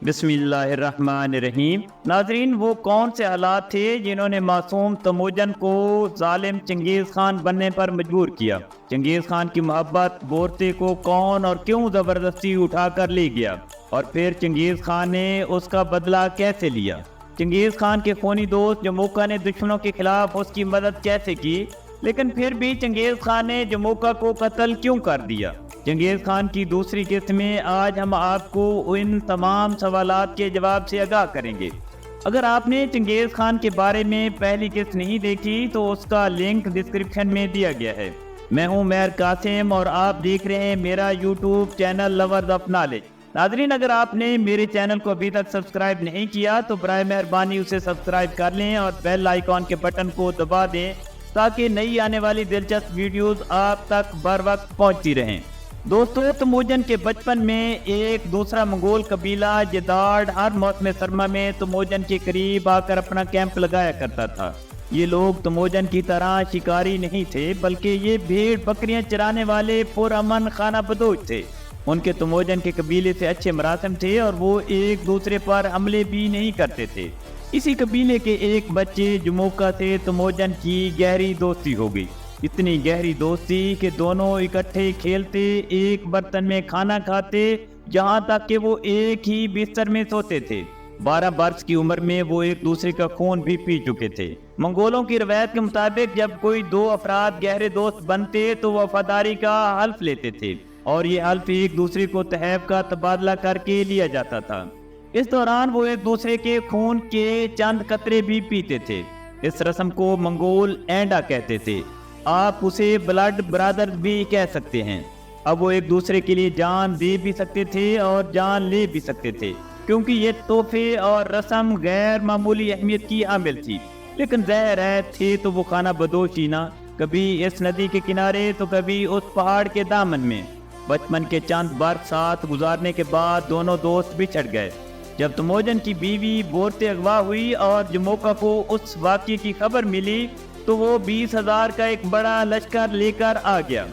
بسم اللہ الرحمن الرحیم۔ ناظرین، وہ کون سے حالات تھے جنہوں نے معصوم تموجن کو ظالم چنگیز خان بننے پر مجبور کیا؟ چنگیز خان کی محبت بورتے کو کون اور کیوں زبردستی اٹھا کر لے گیا؟ اور پھر چنگیز خان نے اس کا بدلہ کیسے لیا؟ چنگیز خان کے خونی دوست جموکا نے دشمنوں کے خلاف اس کی مدد کیسے کی، لیکن پھر بھی چنگیز خان نے جموکا کو قتل کیوں کر دیا؟ چنگیز خان کی دوسری قسط میں آج ہم آپ کو ان تمام سوالات کے جواب سے آگاہ کریں گے۔ اگر آپ نے چنگیز خان کے بارے میں پہلی قسط نہیں دیکھی تو اس کا لنک ڈسکرپشن میں دیا گیا ہے۔ میں ہوں مہر قاسم اور آپ دیکھ رہے ہیں میرا YouTube channel lovers of knowledge. ناظرین، اگر آپ نے میرے چینل کو ابھی تک سبسکرائب نہیں کیا تو برائے مہربانی اسے سبسکرائب کر لیں اور بیل آئیکن کے بٹن کو دبا دیں تاکہ نئی آنے والی دلچسپ ویڈیوز آپ تک بر وقت پہنچتی رہیں۔ دوستو، تموجن کے بچپن میں ایک دوسرا منگول قبیلہ جدارڈ ہر موسم سرما میں تموجن کے قریب آ کر اپنا کیمپ لگایا کرتا تھا۔ یہ لوگ تموجن کی طرح شکاری نہیں تھے، بلکہ یہ بھیڑ بکریاں چرانے والے پرامن خانہ بدوش تھے۔ ان کے تموجن کے قبیلے سے اچھے مراسم تھے اور وہ ایک دوسرے پر حملے بھی نہیں کرتے تھے۔ اسی قبیلے کے ایک بچے جموکا سے تموجن کی گہری دوستی ہو گئی، اتنی گہری دوستی کہ دونوں اکٹھے کھیلتے، ایک برتن میں کھانا کھاتے، جہاں تک کہ وہ ایک ہی بستر میں سوتے تھے۔ 12 برس کی عمر میں وہ ایک دوسرے کا خون بھی پی چکے تھے۔ منگولوں کی روایت کے مطابق جب کوئی دو افراد گہرے دوست بنتے تو وہ وفاداری کا حلف لیتے تھے، اور یہ حلف ایک دوسرے کو تحائف کا تبادلہ کر کے لیا جاتا تھا۔ اس دوران وہ ایک دوسرے کے خون کے چند قطرے بھی پیتے تھے۔ اس رسم کو منگول اینڈا کہتے تھے، آپ اسے بلڈ برادر بھی کہہ سکتے ہیں۔ اب وہ ایک دوسرے کے لیے جان دے بھی سکتے تھے اور جان لے بھی سکتے تھے، کیونکہ یہ تحفے اور رسم غیر معمولی اہمیت کی حامل تھی۔ لیکن ظاہر ہے تھے تو وہ خانہ بدوش ہی نہ، کبھی اس ندی کے کنارے تو کبھی اس پہاڑ کے دامن میں۔ بچپن کے چند برس ساتھ گزارنے کے بعد دونوں دوست بچھڑ گئے۔ جب تموجن کی بیوی بورتے اغوا ہوئی اور جموکا کو اس واقعے کی خبر ملی تو وہ 20,000 کا ایک بڑا لشکر لے کر آ گیا۔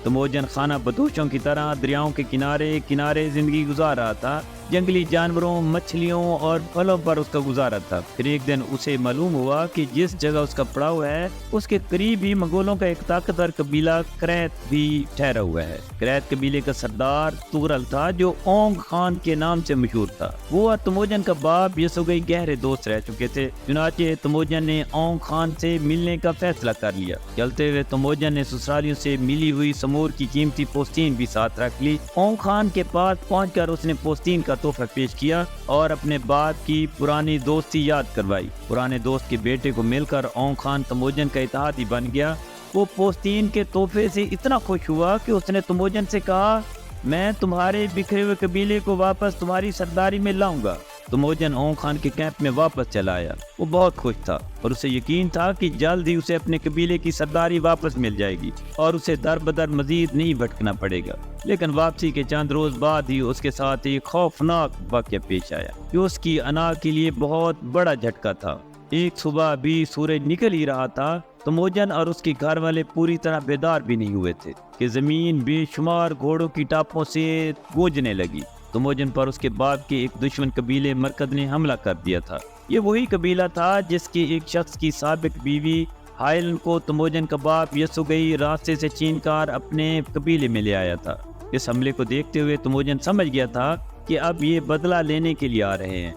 تموجن خانہ بدوشوں کی طرح دریاؤں کے کنارے زندگی گزار رہا تھا۔ جنگلی جانوروں، مچھلیوں اور پھلوں پر اس کا گزارا تھا۔ پھر ایک دن اسے معلوم ہوا کہ جس جگہ اس کا پڑاؤ ہے اس کے قریب ہی منگولوں کا ایک طاقتور قبیلہ کریت بھی ٹھہرا ہوا ہے۔ کریت قبیلے کا سردار تغرل تھا جو اونگ خان کے نام سے مشہور تھا۔ وہ اور تموجن کا باپ یسوگئی گہرے دوست رہ چکے تھے۔ چنانچہ تموجن نے اونگ خان سے ملنے کا فیصلہ کر لیا۔ چلتے ہوئے تموجن نے سسرالیوں سے ملی ہوئی سمور کی قیمتی پوستین بھی ساتھ رکھ لی۔ اونگ خان کے پاس پہنچ کر اس نے پوستین کا تحفہ پیش کیا اور اپنے باپ کی پرانی دوستی یاد کروائی۔ پرانے دوست کے بیٹے کو مل کر اونگ خان تموجن کا اتحادی بن گیا۔ وہ پوستین کے تحفے سے اتنا خوش ہوا کہ اس نے تموجن سے کہا، میں تمہارے بکھرے ہوئے قبیلے کو واپس تمہاری سرداری میں لاؤں گا۔ تموجن اونگ خان کے کیمپ میں واپس چلا آیا۔ وہ بہت خوش تھا اور اسے یقین تھا کہ جلد ہی اسے اپنے قبیلے کی سرداری واپس مل جائے گی اور اسے در بدر مزید نہیں بھٹکنا پڑے گا۔ لیکن واپسی کے چند روز بعد ہی اس کے ساتھ ایک خوفناک واقعہ پیش آیا جو اس کی انا کے لیے بہت بڑا جھٹکا تھا۔ ایک صبح بھی سورج نکل ہی رہا تھا، تموجن اور اس کے گھر والے پوری طرح بیدار بھی نہیں ہوئے تھے کہ زمین بے شمار گھوڑوں کی ٹاپوں سے گونجنے لگی۔ تموجن پر اس کے باپ کے ایک دشمن قبیلے مرکد نے حملہ کر دیا تھا۔ یہ وہی قبیلہ تھا جس کے ایک شخص کی سابق بیوی ہائلن کو تموجن کا باپ یسوگئی راستے سے چھین کر اپنے قبیلے میں لے آیا تھا۔ اس حملے کو دیکھتے ہوئے تموجن سمجھ گیا تھا کہ اب یہ بدلہ لینے کے لیے آ رہے ہیں۔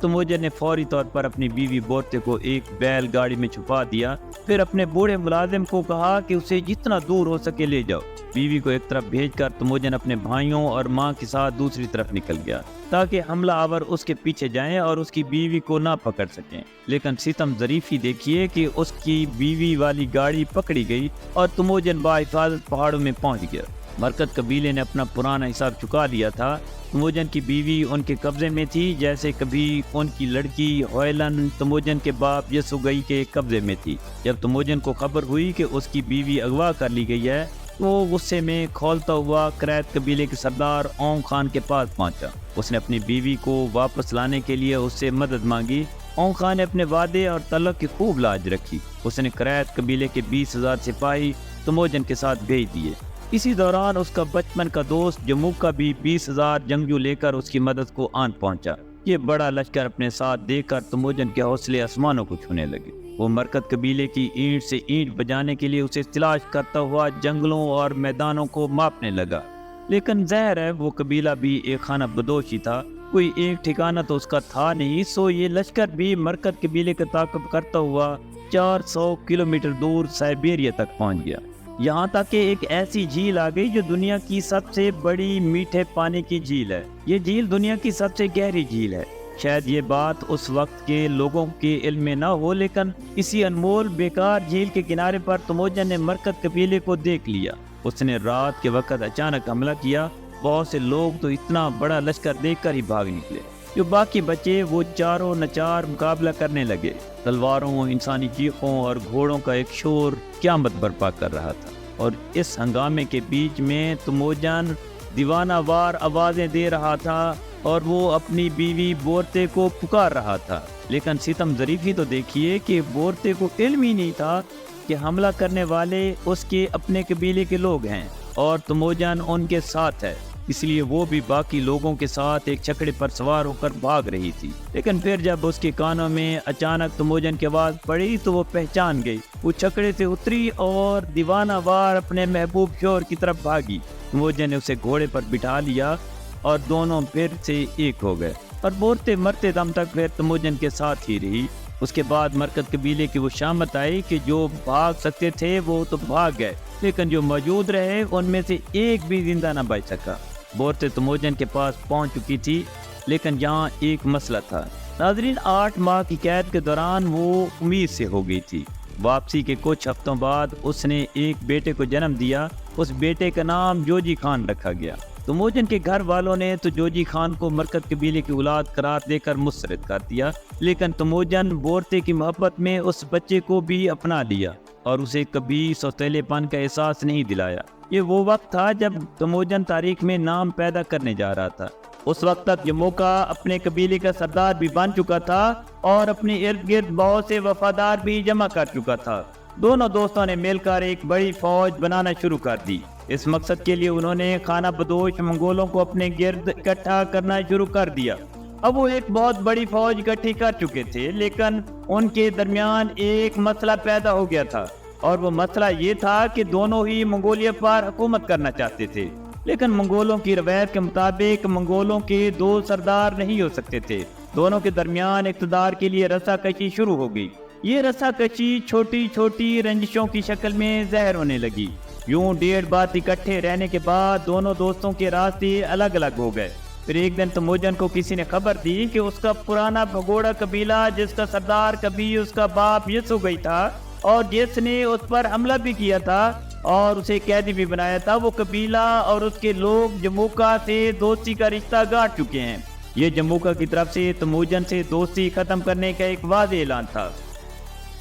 تموجن نے فوری طور پر اپنی بیوی بورتے کو ایک بیل گاڑی میں چھپا دیا، پھر اپنے بوڑھے ملازم کو کہا کہ اسے جتنا دور ہو سکے لے جاؤ۔ بیوی کو ایک طرف بھیج کر تموجن اپنے بھائیوں اور ماں کے ساتھ دوسری طرف نکل گیا تاکہ حملہ آور اس کے پیچھے جائیں اور اس کی بیوی کو نہ پکڑ سکیں۔ لیکن ستم ظریفی دیکھیے کہ اس کی بیوی والی گاڑی پکڑی گئی اور تموجن باحفاظت پہاڑوں میں پہنچ گیا۔ مرکد قبیلے نے اپنا پرانا حساب چکا لیا تھا۔ تموجن کی بیوی ان کے قبضے میں تھی جیسے کبھی ان کی لڑکی ہوئلن تموجن کے باپ یسوگئی کے قبضے میں تھی۔ جب تموجن کو خبر ہوئی کہ اس کی بیوی اغوا کر لی گئی ہے وہ غصے میں کھولتا ہوا کریت قبیلے کے سردار اونگ خان کے پاس پہنچا۔ اس نے اپنی بیوی کو واپس لانے کے لیے اس سے مدد مانگی۔ اونگ خان نے اپنے وعدے اور تعلق کی خوب لاج رکھی۔ اس نے کریت قبیلے کے 20,000 سپاہی تموجن کے ساتھ بھیج دیے۔ اسی دوران اس کا بچپن کا دوست جموکا بھی 20,000 جنگجو لے کر اس کی مدد کو آن پہنچا۔ یہ بڑا لشکر اپنے ساتھ دیکھ کر تموجن کے حوصلے آسمانوں کو چھونے لگے۔ وہ مرکت قبیلے کی اینٹ سے اینٹ بجانے کے لیے اسے تلاش کرتا ہوا جنگلوں اور میدانوں کو ماپنے لگا، لیکن ظاہر ہے وہ قبیلہ بھی ایک خانہ بدوش ہی تھا، کوئی ایک ٹھکانہ تو اس کا تھا نہیں۔ سو یہ لشکر بھی مرکت قبیلے کا تعاقب کرتا ہوا 400 کلومیٹر دور سائبیریا تک پہنچ گیا، یہاں تک کہ ایک ایسی جھیل آ گئی جو دنیا کی سب سے بڑی میٹھے پانی کی جھیل ہے۔ یہ جھیل دنیا کی سب سے گہری جھیل ہے۔ شاید یہ بات اس وقت کے لوگوں کے علم میں نہ ہو، لیکن اسی انمول بیکار جھیل کے کنارے پر تموجن نے مرکت قبیلے کو دیکھ لیا۔ اس نے رات کے وقت اچانک حملہ کیا۔ بہت سے لوگ تو اتنا بڑا لشکر دیکھ کر ہی بھاگ نکلے۔ جو باقی بچے وہ چاروں نچار مقابلہ کرنے لگے۔ تلواروں، انسانی چیخوں اور گھوڑوں کا ایک شور قیامت برپا کر رہا تھا، اور اس ہنگامے کے بیچ میں تموجن دیوانہ وار آوازیں دے رہا تھا اور وہ اپنی بیوی بورتے کو پکار رہا تھا۔ لیکن ستم ظریفی تو دیکھیے کہ بورتے کو علم ہی نہیں تھا کہ حملہ کرنے والے اس کے اپنے قبیلے کے لوگ ہیں اور تموجن ان کے ساتھ ہے، اس لیے وہ بھی باقی لوگوں کے ساتھ ایک چھکڑے پر سوار ہو کر بھاگ رہی تھی۔ لیکن پھر جب اس کے کانوں میں اچانک تموجن کی آواز پڑی تو وہ پہچان گئی۔ وہ چھکڑے سے اتری اور دیوانہ وار اپنے محبوب شوہر کی طرف بھاگی۔ تموجن نے اسے گھوڑے پر بٹھا لیا اور دونوں پھر سے ایک ہو گئے، اور بورتے مرتے دم تک پھر تموجن کے ساتھ ہی رہی۔ اس کے بعد مرکت قبیلے کی وہ شامت آئی کہ جو بھاگ سکتے تھے وہ تو بھاگ گئے، لیکن جو موجود رہے ان میں سے ایک بھی زندہ نہ بچ سکا۔ بورتے تموجن کے پاس پہنچ چکی تھی، لیکن یہاں ایک مسئلہ تھا۔ ناظرین، 8 ماہ کی قید کے دوران وہ امید سے ہو گئی تھی۔ واپسی کے کچھ ہفتوں بعد اس نے ایک بیٹے کو جنم دیا۔ اس بیٹے کا نام جوجی خان رکھا گیا۔ تموجن کے گھر والوں نے تو جوجی خان کو مرکت قبیلے کی اولاد قرار دے کر مسترد کر دیا، لیکن تموجن بورتے کی محبت میں اس بچے کو بھی اپنا لیا اور اسے کبھی سوتیلے پن کا احساس نہیں دلایا۔ یہ وہ وقت تھا جب تموجن تاریخ میں نام پیدا کرنے جا رہا تھا۔ اس وقت تک جموکا اپنے قبیلے کا سردار بھی بن چکا تھا اور اپنے ارد گرد بہت سے وفادار بھی جمع کر چکا تھا۔ دونوں دوستوں نے مل کر ایک بڑی فوج بنانا شروع کر دی۔ اس مقصد کے لیے انہوں نے خانہ بدوش منگولوں کو اپنے گرد اکٹھا کرنا شروع کر دیا۔ اب وہ ایک بہت بڑی فوج اکٹھی کر چکے تھے، لیکن ان کے درمیان ایک مسئلہ پیدا ہو گیا تھا، اور وہ مسئلہ یہ تھا کہ دونوں ہی منگولیا پر حکومت کرنا چاہتے تھے، لیکن منگولوں کی روایت کے مطابق منگولوں کے 2 سردار نہیں ہو سکتے تھے۔ دونوں کے درمیان اقتدار کے لیے رسا کشی شروع ہو گئی۔ یہ رسا کشی چھوٹی چھوٹی رنجشوں کی شکل میں ظاہر ہونے لگی۔ یوں 1.5 بات اکٹھے رہنے کے بعد دونوں دوستوں کے راستے الگ الگ ہو گئے۔ پھر ایک دن تموجن کو کسی نے خبر دی کہ اس کا پرانا بھگوڑا قبیلہ، جس کا سردار کبھی اس کا باپ یسوگئی تھا اور جس نے اس پر حملہ بھی کیا تھا اور اسے قیدی بھی بنایا تھا، وہ قبیلہ اور اس کے لوگ جموکا سے دوستی کا رشتہ گاڑ چکے ہیں۔ یہ جموکا کی طرف سے تموجن سے دوستی ختم کرنے کا ایک واضح اعلان تھا،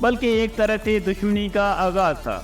بلکہ ایک طرح سے دشمنی کا آغاز تھا۔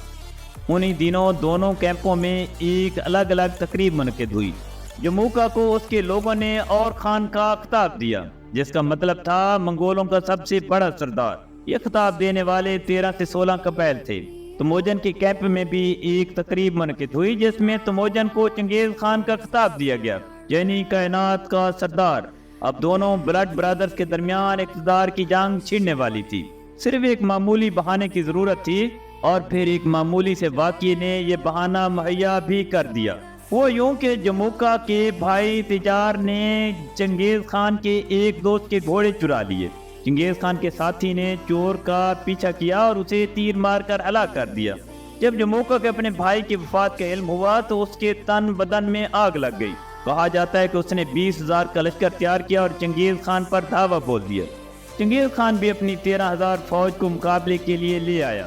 انہی دنوں دونوں کیمپوں میں ایک الگ الگ تقریب منعقد ہوئی۔ جموکا کو اس کے لوگوں نے اور خان کا خطاب دیا، جس کا مطلب تھا منگولوں کا سب سے بڑا سردار۔ یہ خطاب دینے والے 13 سے 16 قبائل تھے۔ تموجن کے کیمپ میں بھی ایک تقریب منعقد ہوئی جس میں تموجن کو چنگیز خان کا خطاب دیا گیا، یعنی کائنات کا سردار۔ اب دونوں بلڈ برادرز کے درمیان اقتدار کی جنگ چھڑنے والی تھی۔ صرف ایک معمولی بہانے کی ضرورت تھی، اور پھر ایک معمولی سے واقعے نے یہ بہانہ مہیا بھی کر دیا۔ وہ یوں کہ جموکا کے بھائی تجار نے چنگیز خان کے ایک دوست کے گھوڑے چرا لیے۔ چنگیز خان کے ساتھی نے چور کا پیچھا کیا اور اسے تیر مار کر ہلاک کر دیا۔ جب جموکا کے اپنے بھائی کی وفات کا علم ہوا تو اس کے تن بدن میں آگ لگ گئی۔ کہا جاتا ہے کہ اس نے 20,000 کا لشکر تیار کیا اور چنگیز خان پر دھاوا بول دیا۔ چنگیز خان بھی اپنی 13,000 فوج کو مقابلے کے لیے لے آیا،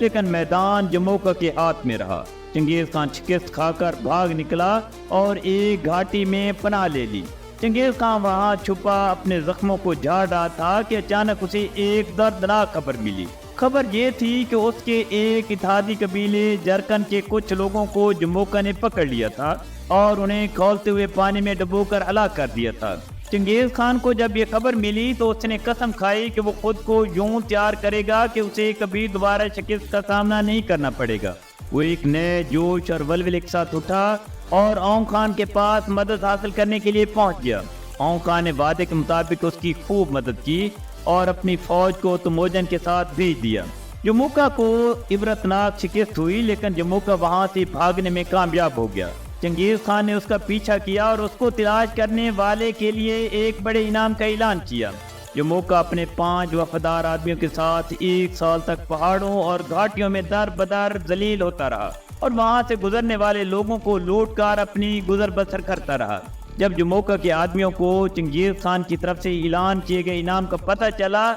لیکن میدان جموکا کے ہاتھ میں رہا۔ چنگیز خان شکست کھا کر بھاگ نکلا اور ایک گھاٹی میں پناہ لے لی۔ چنگیز خان وہاں چھپا اپنے زخموں کو جھاڑ رہا تھا کہ اچانک اسے ایک دردناک خبر ملی۔ خبر یہ تھی کہ اس کے ایک اتحادی قبیلے جرکن کے کچھ لوگوں کو جموکا نے پکڑ لیا تھا اور انہیں کھولتے ہوئے پانی میں ڈبو کر ہلاک کر دیا تھا۔ چنگیز خان کو جب یہ خبر ملی تو اس نے قسم کھائی کہ وہ خود کو یوں تیار کرے گا کہ اسے کبھی دوبارہ شکست کا سامنا نہیں کرنا پڑے گا۔ وہ ایک نئے جوش اور ولولے کے ساتھ اٹھا اور اونگ خان کے پاس مدد حاصل کرنے کے لیے پہنچ گیا۔ اونگ خان نے وعدے کے مطابق اس کی خوب مدد کی اور اپنی فوج کو تموجن کے ساتھ بھیج دیا۔ جموکا کو عبرتناک شکست ہوئی، لیکن جموکا وہاں سے بھاگنے میں کامیاب ہو گیا۔ چنگیز خان نے اس کا پیچھا کیا اور اس کو تلاش کرنے والے کے لیے ایک بڑے انعام کا اعلان کیا۔ جموکا اپنے 5 وفادار آدمیوں کے ساتھ 1 سال تک پہاڑوں اور گھاٹیوں میں در بدر ذلیل ہوتا رہا اور وہاں سے گزرنے والے لوگوں کو لوٹ کر اپنی گزر بسر کرتا رہا۔ جب جموکا کے آدمیوں کو چنگیز خان کی طرف سے اعلان کیے گئے انعام کا پتہ چلا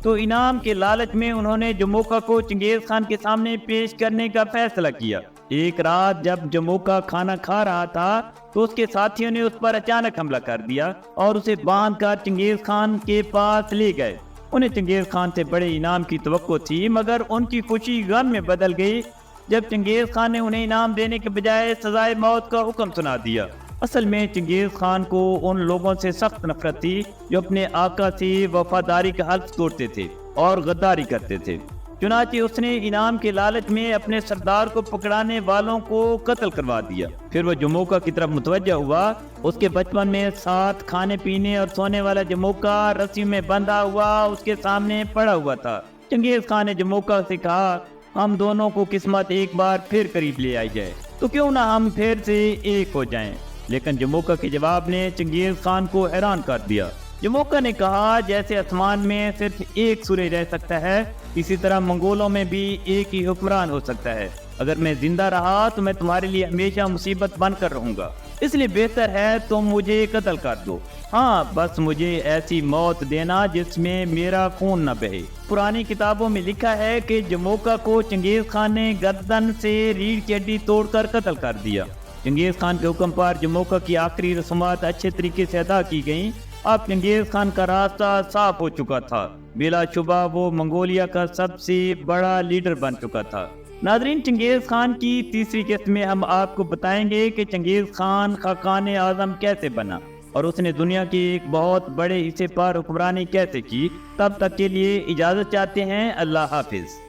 تو انعام کے لالچ میں انہوں نے جموکا کو چنگیز خان کے سامنے پیش کرنے کا فیصلہ کیا۔ ایک رات جب جموکا کھانا کھا رہا تھا تو اس کے ساتھیوں نے اس پر اچانک حملہ کر دیا اور اسے باندھ کر چنگیز خان کے پاس لے گئے۔ انہیں چنگیز خان سے بڑے انعام کی توقع تھی، مگر ان کی خوشی غم میں بدل گئی جب چنگیز خان نے انہیں انعام دینے کے بجائے سزائے موت کا حکم سنا دیا۔ اصل میں چنگیز خان کو ان لوگوں سے سخت نفرت تھی جو اپنے آقا سے وفاداری کا حلف توڑتے تھے اور غداری کرتے تھے۔ چنانچہ اس نے انعام کے لالچ میں اپنے سردار کو پکڑانے والوں کو قتل کروا دیا۔ پھر وہ جموکا کی طرف متوجہ ہوا۔ اس کے بچپن میں ساتھ کھانے پینے اور سونے والا جموکا رسیوں میں بندھا ہوا اس کے سامنے پڑا ہوا تھا۔ چنگیز خان نے جموکا سے کہا، ہم دونوں کو قسمت ایک بار پھر قریب لے آئی جائے، تو کیوں نہ ہم پھر سے ایک ہو جائیں۔ لیکن جموکا کے جواب نے چنگیز خان کو حیران کر دیا۔ جموکا نے کہا، جیسے آسمان میں صرف ایک سورج رہ سکتا ہے، اسی طرح منگولوں میں بھی ایک ہی حکمران ہو سکتا ہے۔ اگر میں زندہ رہا تو میں تمہارے لیے ہمیشہ مصیبت بن کر رہوں گا، اس لیے بہتر ہے تم مجھے قتل کر دو۔ ہاں، بس مجھے ایسی موت دینا جس میں میرا خون نہ بہے۔ پرانی کتابوں میں لکھا ہے کہ جموکا کو چنگیز خان نے گردن سے ریڑھ کی ہڈی توڑ کر قتل کر دیا۔ چنگیز خان کے حکم پر جموکا کی آخری رسومات اچھے طریقے سے ادا کی گئیں۔ اب چنگیز خان کا راستہ صاف ہو چکا تھا۔ بلا شبہ وہ منگولیا کا سب سے بڑا لیڈر بن چکا تھا۔ ناظرین، چنگیز خان کی تیسری قسط میں ہم آپ کو بتائیں گے کہ چنگیز خان خاقان اعظم کیسے بنا اور اس نے دنیا کے ایک بہت بڑے حصے پر حکمرانی کیسے کی۔ تب تک کے لیے اجازت چاہتے ہیں۔ اللہ حافظ۔